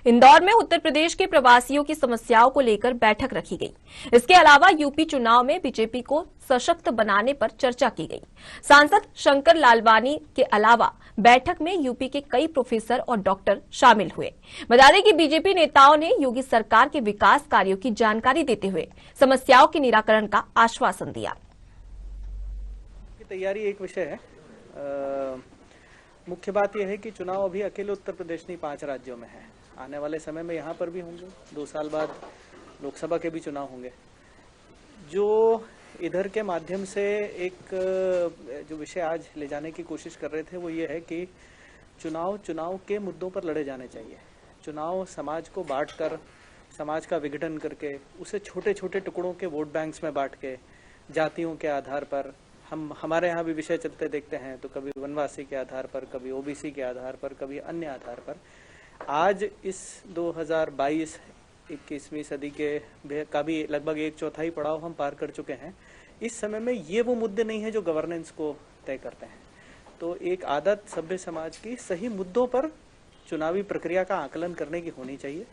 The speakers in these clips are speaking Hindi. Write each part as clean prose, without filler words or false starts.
इंदौर में उत्तर प्रदेश के प्रवासियों की समस्याओं को लेकर बैठक रखी गई। इसके अलावा यूपी चुनाव में बीजेपी को सशक्त बनाने पर चर्चा की गई। सांसद शंकर लालवानी के अलावा बैठक में यूपी के कई प्रोफेसर और डॉक्टर शामिल हुए। बता दें कि बीजेपी नेताओं ने योगी सरकार के विकास कार्यों की जानकारी देते हुए समस्याओं के निराकरण का आश्वासन दिया। तैयारी एक विषय है। मुख्य बात यह है कि चुनाव अभी अकेले उत्तर प्रदेश नहीं 5 राज्यों में है। आने वाले समय में यहाँ पर भी होंगे। 2 साल बाद लोकसभा के भी चुनाव होंगे। जो इधर के माध्यम से एक जो विषय आज ले जाने की कोशिश कर रहे थे वो ये है कि चुनाव के मुद्दों पर लड़े जाने चाहिए। चुनाव समाज को बांटकर, समाज का विघटन करके, उसे छोटे छोटे टुकड़ों के वोट बैंक्स में बांट के, जातियों के आधार पर, हमारे यहाँ भी विषय चलते देखते हैं, तो कभी वनवासी के आधार पर, कभी ओबीसी के आधार पर, कभी अन्य आधार पर। आज इस 2022-21वीं सदी के का भी लगभग 1/4 पड़ाव हम पार कर चुके हैं। इस समय में ये वो मुद्दे नहीं है जो गवर्नेंस को तय करते हैं। तो एक आदत सभ्य समाज की सही मुद्दों पर चुनावी प्रक्रिया का आकलन करने की होनी चाहिए।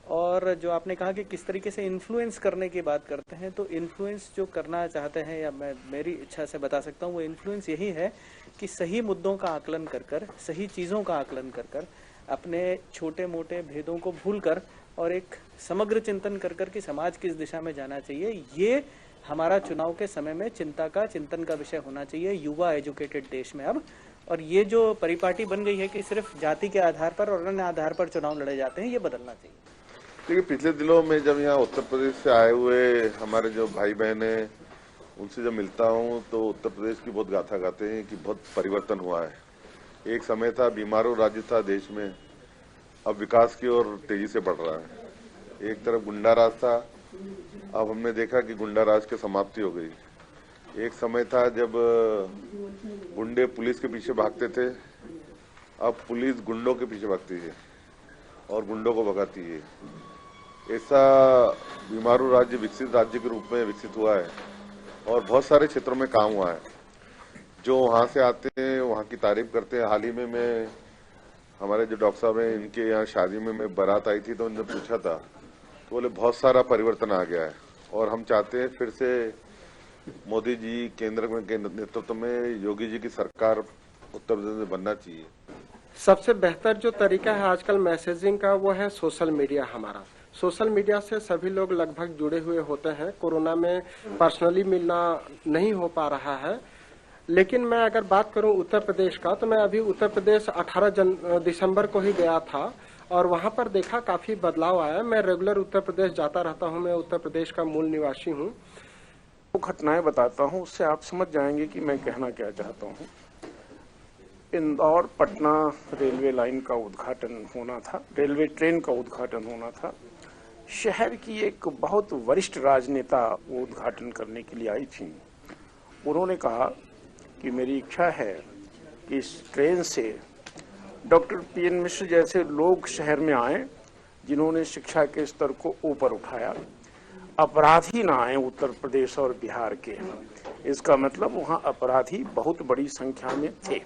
और जो आपने कहा कि किस तरीके से इन्फ्लुएंस करने की बात करते हैं, तो इन्फ्लुएंस जो करना चाहते हैं, या मैं मेरी इच्छा से बता सकता हूँ, वो इन्फ्लुएंस यही है कि सही मुद्दों का आकलन कर सही चीज़ों का आकलन कर अपने छोटे मोटे भेदों को भूलकर और एक समग्र चिंतन कर कि समाज किस दिशा में जाना चाहिए, ये हमारा चुनाव के समय में चिंतन का विषय होना चाहिए युवा एजुकेटेड देश में अब। और ये जो परिपाटी बन गई है कि सिर्फ जाति के आधार पर और अन्य आधार पर चुनाव लड़े जाते हैं, ये बदलना चाहिए। देखिए, पिछले दिनों में जब यहाँ उत्तर प्रदेश से आए हुए हमारे जो भाई बहन हैं, उनसे जब मिलता हूँ तो उत्तर प्रदेश की बहुत गाथा गाते हैं कि बहुत परिवर्तन हुआ है। एक समय था बीमारू राज्य था देश में, अब विकास की ओर तेजी से बढ़ रहा है। एक तरफ गुंडा राज था, अब हमने देखा कि गुंडा राज की समाप्ति हो गई। एक समय था जब गुंडे पुलिस के पीछे भागते थे, अब पुलिस गुंडों के पीछे भागती है और गुंडों को भगाती है। ऐसा बीमारू राज्य विकसित राज्य के रूप में विकसित हुआ है और बहुत सारे क्षेत्रों में काम हुआ है। जो वहाँ से आते हैं वहाँ की तारीफ करते हैं। हाल ही में मैं हमारे जो डॉक्टर साहब हैं, इनके यहाँ शादी में मैं बारात आई थी तो उनने पूछा था, तो बोले बहुत सारा परिवर्तन आ गया है और हम चाहते हैं फिर से मोदी जी केंद्र के नेतृत्व में योगी जी की सरकार उत्तर प्रदेश में बनना चाहिए। सबसे बेहतर जो तरीका है आजकल मैसेजिंग का, वो है सोशल मीडिया। हमारा सोशल मीडिया से सभी लोग लगभग जुड़े हुए होते हैं। कोरोना में पर्सनली मिलना नहीं हो पा रहा है, लेकिन मैं अगर बात करूं उत्तर प्रदेश का, तो मैं अभी उत्तर प्रदेश 18 दिसंबर को ही गया था और वहां पर देखा काफी बदलाव आया। मैं रेगुलर उत्तर प्रदेश जाता रहता हूं, मैं उत्तर प्रदेश का मूल निवासी हूं। वो घटनाएं बताता हूं, उससे आप समझ जाएंगे कि मैं कहना क्या चाहता हूं। इंदौर पटना रेलवे लाइन का उद्घाटन होना था, रेलवे ट्रेन का उद्घाटन होना था। शहर की एक बहुत वरिष्ठ राजनेता वो उद्घाटन करने के लिए आई थी। उन्होंने कहा कि मेरी इच्छा है कि इस ट्रेन से डॉक्टर पीएन मिश्र जैसे लोग शहर में आए, जिन्होंने शिक्षा के स्तर को ऊपर उठाया। अपराधी ना आए उत्तर प्रदेश और बिहार के, इसका मतलब वहाँ अपराधी बहुत बड़ी संख्या में थे।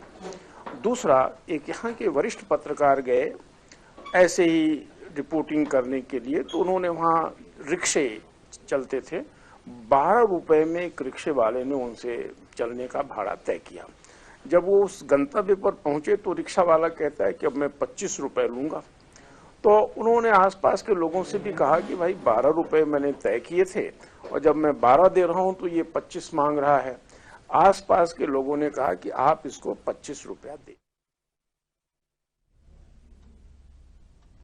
दूसरा, एक यहाँ के वरिष्ठ पत्रकार गए ऐसे ही रिपोर्टिंग करने के लिए, तो उन्होंने वहाँ रिक्शे चलते थे। 12 रुपए में एक रिक्शे वाले ने उनसे चलने का भाड़ा तय किया। जब वो उस गंतव्य पर पहुंचे तो रिक्शा वाला कहता है कि अब मैं 25 रुपए लूंगा। तो उन्होंने आसपास के लोगों से भी कहा कि भाई 12 रुपए मैंने तय किए थे और जब मैं 12 दे रहा हूं तो ये 25 मांग रहा है। आसपास के लोगों ने कहा कि आप इसको 25 रुपया दें।